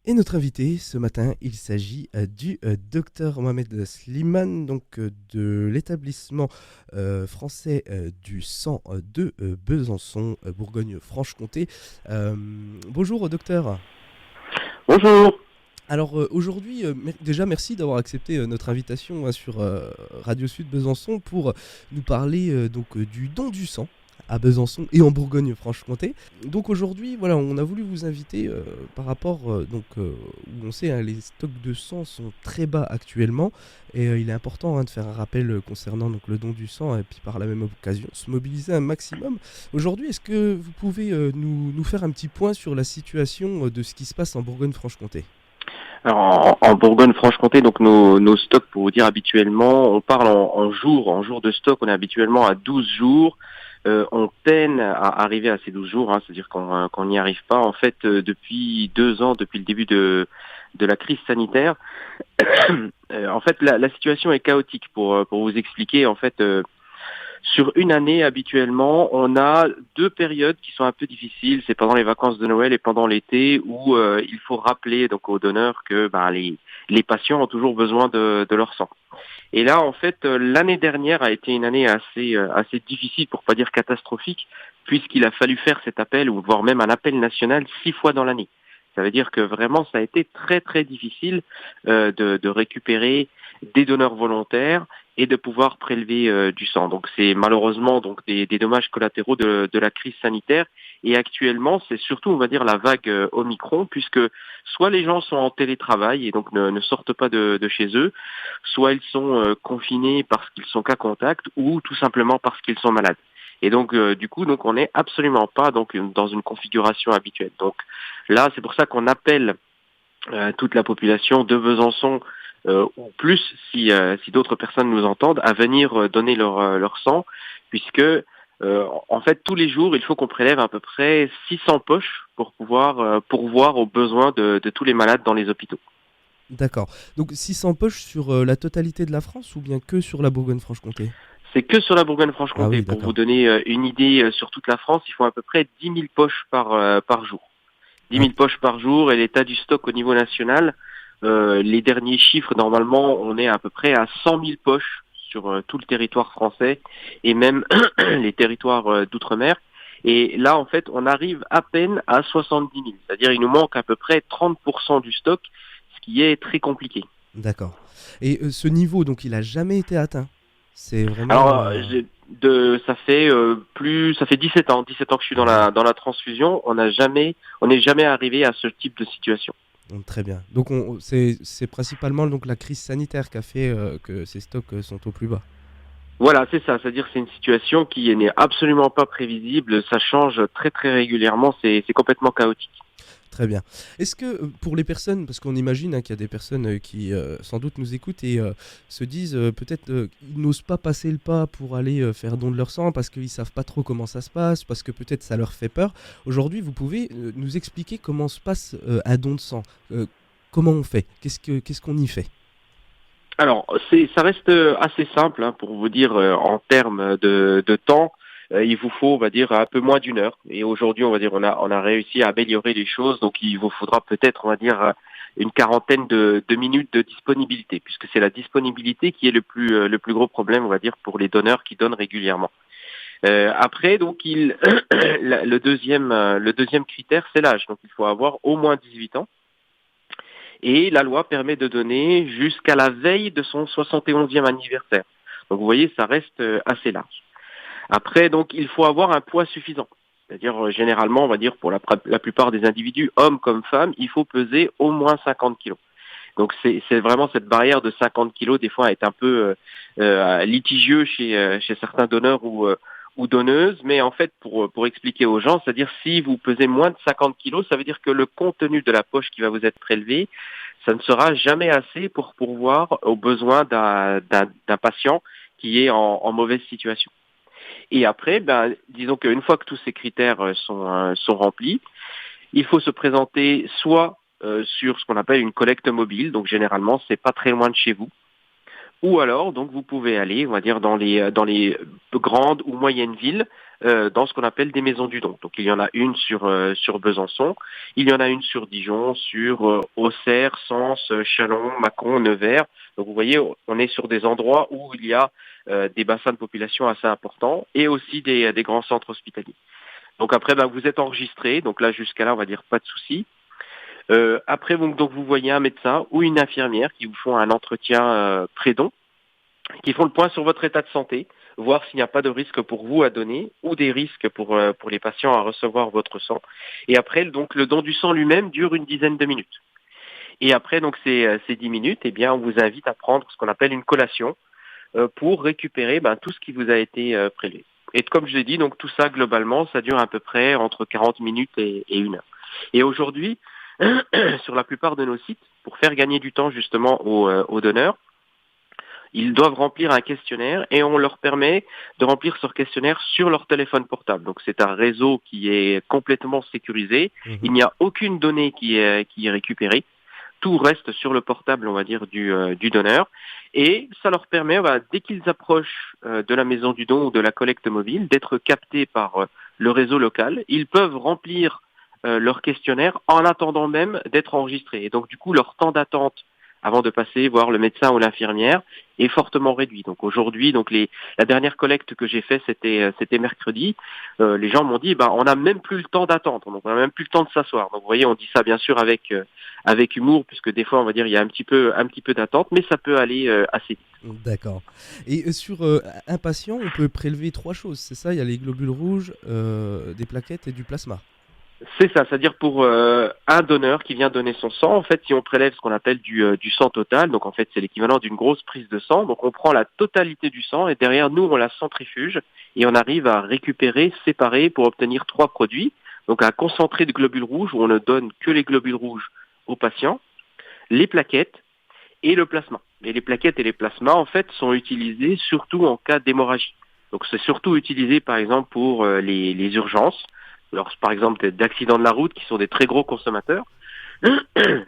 Et notre invité ce matin, il s'agit du docteur Mohamed Slimane, donc de l'établissement français du sang de Besançon, Bourgogne-Franche-Comté. Bonjour docteur. Bonjour. Alors aujourd'hui, déjà merci d'avoir accepté notre invitation sur Radio Sud Besançon pour nous parler du don du sang à Besançon et en Bourgogne-Franche-Comté. Donc aujourd'hui, voilà, on a voulu vous inviter par rapport où on sait les stocks de sang sont très bas actuellement et il est important de faire un rappel concernant donc le don du sang et puis par la même occasion se mobiliser un maximum. Aujourd'hui, est-ce que vous pouvez nous faire un petit point sur la situation de ce qui se passe en Bourgogne-Franche-Comté? Alors en Bourgogne-Franche-Comté, donc nos stocks, pour vous dire habituellement, on parle en jours de stock, on est habituellement à 12 jours. On peine à arriver à ces 12 jours, c'est-à-dire qu'on n'y arrive pas. En fait, depuis 2 ans, depuis le début de la crise sanitaire, en fait, la situation est chaotique. Pour vous expliquer, en fait, sur une année, habituellement, on a 2 périodes qui sont un peu difficiles. C'est pendant les vacances de Noël et pendant l'été où il faut rappeler donc aux donneurs que les patients ont toujours besoin de leur sang. Et là, en fait, l'année dernière a été une année assez difficile, pour pas dire catastrophique, puisqu'il a fallu faire cet appel, ou voire même un appel national, 6 fois dans l'année. Ça veut dire que vraiment, ça a été très très difficile de récupérer des donneurs volontaires et de pouvoir prélever du sang. Donc c'est malheureusement donc des dommages collatéraux de la crise sanitaire. Et actuellement, c'est surtout, on va dire, la vague Omicron, puisque soit les gens sont en télétravail et donc ne sortent pas de chez eux, soit ils sont confinés parce qu'ils sont cas contact, ou tout simplement parce qu'ils sont malades. Et donc du coup, donc on n'est absolument pas donc dans une configuration habituelle. Donc là, c'est pour ça qu'on appelle toute la population de Besançon, ou plus si d'autres personnes nous entendent, à venir donner leur sang, puisque en fait tous les jours il faut qu'on prélève à peu près 600 poches pour pouvoir pourvoir aux besoins de tous les malades dans les hôpitaux. D'accord. Donc 600 poches sur la totalité de la France ou bien que sur la Bourgogne-Franche-Comté? C'est que sur la Ah Bourgogne-Franche-Comté. oui, Pour vous d'accord. donner une idée, sur toute la France, il faut à peu près 10 000 poches par jour. 10 Ah, 000 poches par jour, et l'état du stock au niveau national, les derniers chiffres, normalement, on est à peu près à 100 000 poches sur tout le territoire français et même les territoires d'outre-mer. Et là, en fait, on arrive à peine à 70 000. C'est-à-dire il nous manque à peu près 30% du stock, ce qui est très compliqué. d'accord. Et ce niveau, donc, il a jamais été atteint. C'est vraiment. Alors, ça fait 17 ans que je suis Ah oui, dans la transfusion. On n'est jamais arrivé à ce type de situation. donc, très bien. Donc c'est principalement donc la crise sanitaire qui a fait que ces stocks sont au plus bas. Voilà, c'est ça. C'est-à-dire que c'est une situation qui n'est absolument pas prévisible. Ça change très très régulièrement. C'est complètement chaotique. Très bien. Est-ce que pour les personnes, parce qu'on imagine qu'il y a des personnes qui sans doute nous écoutent et se disent peut-être qu'ils n'osent pas passer le pas pour aller faire don de leur sang parce qu'ils savent pas trop comment ça se passe, parce que peut-être ça leur fait peur. Aujourd'hui, vous pouvez nous expliquer comment se passe un don de sang. Comment on fait? Qu'est-ce qu'on y fait? Alors, ça reste assez simple, pour vous dire en termes de temps. Il vous faut, on va dire, un peu moins d'une heure. Et aujourd'hui, on va dire, on a réussi à améliorer les choses. Donc, il vous faudra peut-être, on va dire, une quarantaine de minutes de disponibilité, puisque c'est la disponibilité qui est le plus gros problème, on va dire, pour les donneurs qui donnent régulièrement. Après, donc, le deuxième critère, c'est l'âge. Donc, il faut avoir au moins 18 ans. Et la loi permet de donner jusqu'à la veille de son 71e anniversaire. Donc vous voyez, ça reste assez large. Après, donc, il faut avoir un poids suffisant. C'est-à-dire, généralement, on va dire, pour la plupart des individus, hommes comme femmes, il faut peser au moins 50 kilos. Donc c'est vraiment cette barrière de 50 kilos, des fois, est un peu litigieux chez certains donneurs ou donneuses, mais en fait, pour expliquer aux gens, c'est-à-dire si vous pesez moins de 50 kilos, ça veut dire que le contenu de la poche qui va vous être prélevé, ça ne sera jamais assez pour pourvoir aux besoins d'un patient qui est en mauvaise situation. Et après, disons qu'une fois que tous ces critères sont remplis, il faut se présenter soit sur ce qu'on appelle une collecte mobile, donc généralement c'est pas très loin de chez vous, ou alors donc vous pouvez aller, on va dire dans les grandes ou moyennes villes dans ce qu'on appelle des maisons du don. Donc il y en a une sur Besançon, il y en a une sur Dijon, sur Auxerre, Sens, Châlons, Mâcon, Nevers. Donc vous voyez, on est sur des endroits où il y a des bassins de population assez importants et aussi des grands centres hospitaliers. Donc après, vous êtes enregistré, donc là jusqu'à là on va dire pas de souci. Après donc vous voyez un médecin ou une infirmière qui vous font un entretien pré-don, qui font le point sur votre état de santé, voir s'il n'y a pas de risque pour vous à donner ou des risques pour les patients à recevoir votre sang. Et après, donc le don du sang lui-même dure une dizaine de minutes. Et après donc ces 10 minutes, eh bien on vous invite à prendre ce qu'on appelle une collation pour récupérer tout ce qui vous a été prélevé. Et comme je l'ai dit, donc tout ça globalement, ça dure à peu près entre 40 minutes et 1 heure. Et aujourd'hui, sur la plupart de nos sites, pour faire gagner du temps justement aux donneurs, ils doivent remplir un questionnaire et on leur permet de remplir ce questionnaire sur leur téléphone portable. Donc c'est un réseau qui est complètement sécurisé. Il n'y a aucune donnée qui est récupérée. Tout reste sur le portable, on va dire, du donneur. Et ça leur permet, dès qu'ils approchent de la maison du don ou de la collecte mobile, d'être captés par le réseau local. Ils peuvent remplir leur questionnaire en attendant même d'être enregistrés. Et donc du coup, leur temps d'attente avant de passer voir le médecin ou l'infirmière est fortement réduit. Donc aujourd'hui, la dernière collecte que j'ai faite, c'était mercredi. Les gens m'ont dit, on n'a même plus le temps d'attendre, donc on n'a même plus le temps de s'asseoir. Donc vous voyez, on dit ça bien sûr avec humour, puisque des fois on va dire il y a un petit peu d'attente, mais ça peut aller assez vite. D'accord. Et sur un patient, on peut prélever 3 choses, c'est ça? Il y a les globules rouges, des plaquettes et du plasma. C'est ça, c'est-à-dire pour un donneur qui vient donner son sang, en fait, si on prélève ce qu'on appelle du sang total, donc en fait c'est l'équivalent d'une grosse prise de sang, donc on prend la totalité du sang et derrière nous on la centrifuge et on arrive à récupérer, séparer pour obtenir 3 produits, donc un concentré de globules rouges où on ne donne que les globules rouges aux patients, les plaquettes et le plasma. Et les plaquettes et les plasmas en fait sont utilisés surtout en cas d'hémorragie. Donc c'est surtout utilisé par exemple pour les urgences. Alors, par exemple, d'accidents de la route qui sont des très gros consommateurs.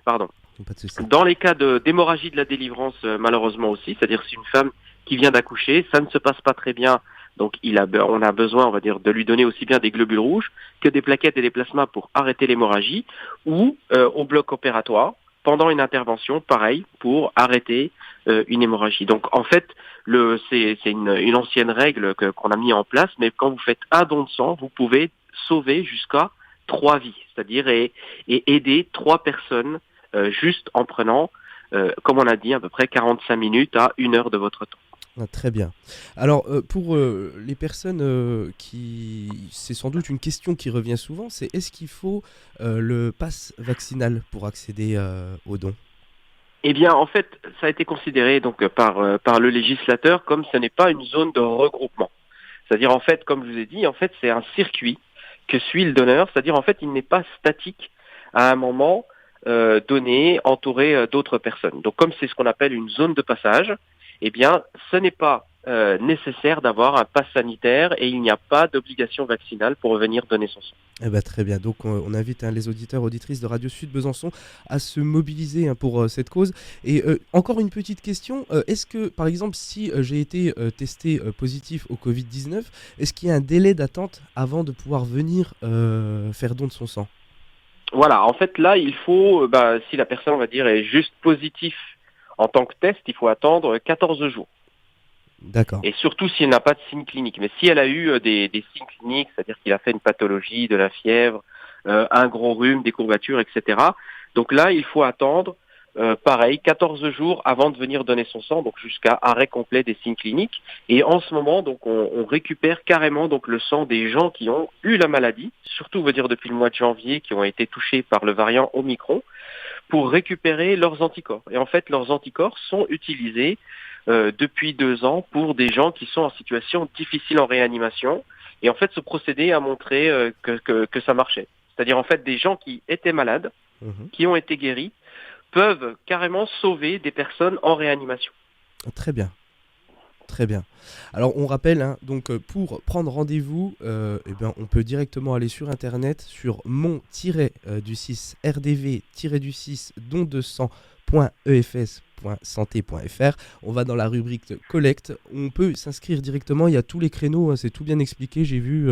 Pardon. Pas de souci. Dans les cas d'hémorragie de la délivrance, malheureusement aussi, c'est-à-dire si une femme qui vient d'accoucher, ça ne se passe pas très bien, donc on a besoin, on va dire, de lui donner aussi bien des globules rouges que des plaquettes et des plasmas pour arrêter l'hémorragie, ou au bloc opératoire, pendant une intervention, pareil, pour arrêter une hémorragie. Donc en fait, c'est une ancienne règle qu'on a mis en place, mais quand vous faites un don de sang, vous pouvez sauver jusqu'à 3 vies, c'est-à-dire et aider 3 personnes juste en prenant, comme on a dit, à peu près 45 minutes à 1 heure de votre temps. Ah, très bien. Alors pour les personnes c'est sans doute une question qui revient souvent, c'est est-ce qu'il faut le pass vaccinal pour accéder aux dons? Eh bien, en fait, ça a été considéré donc par le législateur comme ce n'est pas une zone de regroupement. C'est-à-dire, en fait, comme je vous ai dit, en fait, c'est un circuit que suit le donneur, c'est-à-dire en fait il n'est pas statique à un moment donné, entouré d'autres personnes. Donc comme c'est ce qu'on appelle une zone de passage, eh bien ce n'est pas nécessaire d'avoir un pass sanitaire et il n'y a pas d'obligation vaccinale pour revenir donner son sang. Eh ben, très bien, donc on invite les auditeurs, auditrices de Radio Sud Besançon à se mobiliser pour cette cause. Et encore une petite question, est-ce que par exemple si j'ai été testé positif au Covid-19, est-ce qu'il y a un délai d'attente avant de pouvoir venir faire don de son sang? Voilà, en fait là il faut, si la personne on va dire est juste positif en tant que test, il faut attendre 14 jours. D'accord. Et surtout si elle n'a pas de signes cliniques. Mais si elle a eu des signes cliniques, c'est-à-dire qu'il a fait une pathologie, de la fièvre, un gros rhume, des courbatures, etc. Donc là, il faut attendre, pareil, 14 jours avant de venir donner son sang, donc jusqu'à arrêt complet des signes cliniques. Et en ce moment, donc, on récupère carrément donc le sang des gens qui ont eu la maladie, surtout, on va dire depuis le mois de janvier, qui ont été touchés par le variant Omicron, pour récupérer leurs anticorps. Et en fait, leurs anticorps sont utilisés depuis 2 ans pour des gens qui sont en situation difficile en réanimation. Et en fait, ce procédé a montré que ça marchait. C'est-à-dire en fait des gens qui étaient malades, qui ont été guéris, peuvent carrément sauver des personnes en réanimation. Très bien. Très bien. Alors on rappelle, donc pour prendre rendez-vous, on peut directement aller sur internet sur mon-du6 rdv-du6 don200.fr www.efs.santé.fr. On va dans la rubrique collecte. On peut s'inscrire directement. Il y a tous les créneaux. C'est tout bien expliqué. J'ai vu.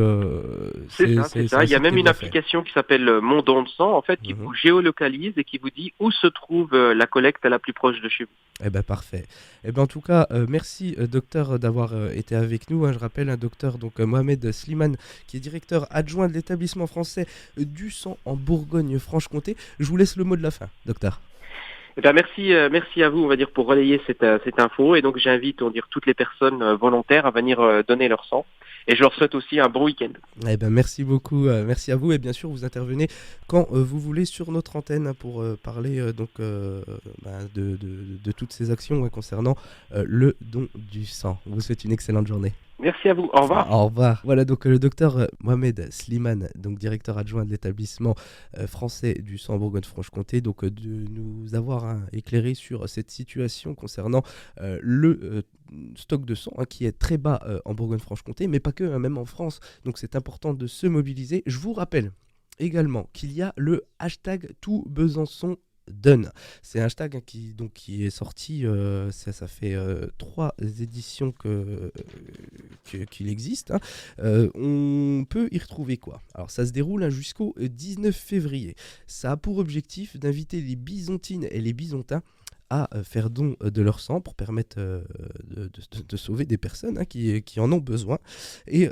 C'est ça, c'est ça. un Il y a site même qui est une bien fait. application qui s'appelle Mon Don de Sang, en fait, qui Mhm. vous géolocalise et qui vous dit où se trouve la collecte la plus proche de chez vous. Eh ben parfait. Eh ben en tout cas, merci docteur d'avoir été avec nous. Je rappelle un docteur donc Mohamed Slimane, qui est directeur adjoint de l'établissement français du sang en Bourgogne-Franche-Comté. Je vous laisse le mot de la fin, docteur. Eh bien, merci à vous, on va dire, pour relayer cette info. Et donc, j'invite, on va dire, toutes les personnes volontaires à venir donner leur sang. Et je leur souhaite aussi un bon week-end. Eh ben merci beaucoup, merci à vous et bien sûr vous intervenez quand vous voulez sur notre antenne pour parler de toutes ces actions concernant le don du sang. On vous souhaite une excellente journée. Merci à vous. Au revoir. Au revoir. Voilà donc le docteur Mohamed Slimane, donc directeur adjoint de l'établissement français du sang en Bourgogne-Franche-Comté, donc de nous avoir éclairé sur cette situation concernant le stock de sang qui est très bas en Bourgogne-Franche-Comté, mais pas que, même en France. Donc c'est important de se mobiliser. Je vous rappelle également qu'il y a le hashtag Tout Besançon Donne. C'est un hashtag qui est sorti, ça fait 3 éditions qu'il existe. On peut y retrouver quoi? Alors ça se déroule jusqu'au 19 février. Ça a pour objectif d'inviter les bisontines et les bisontins à faire don de leur sang pour permettre de sauver des personnes qui en ont besoin. Et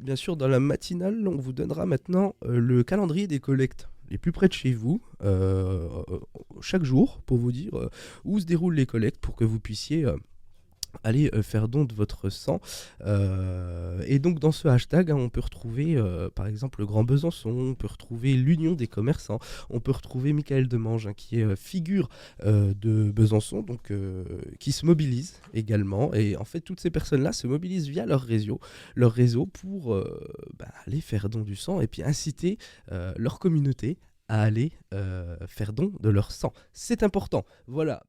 bien sûr, dans la matinale, on vous donnera maintenant le calendrier des collectes les plus près de chez vous, chaque jour, pour vous dire où se déroulent les collectes, pour que vous puissiez aller faire don de votre sang. Et donc dans ce hashtag, on peut retrouver par exemple le Grand Besançon, on peut retrouver l'Union des commerçants, on peut retrouver Michael Demange qui est figure de Besançon, donc qui se mobilise également. Et en fait toutes ces personnes-là se mobilisent via leur réseau pour aller faire don du sang et puis inciter leur communauté à aller faire don de leur sang. C'est important. Voilà.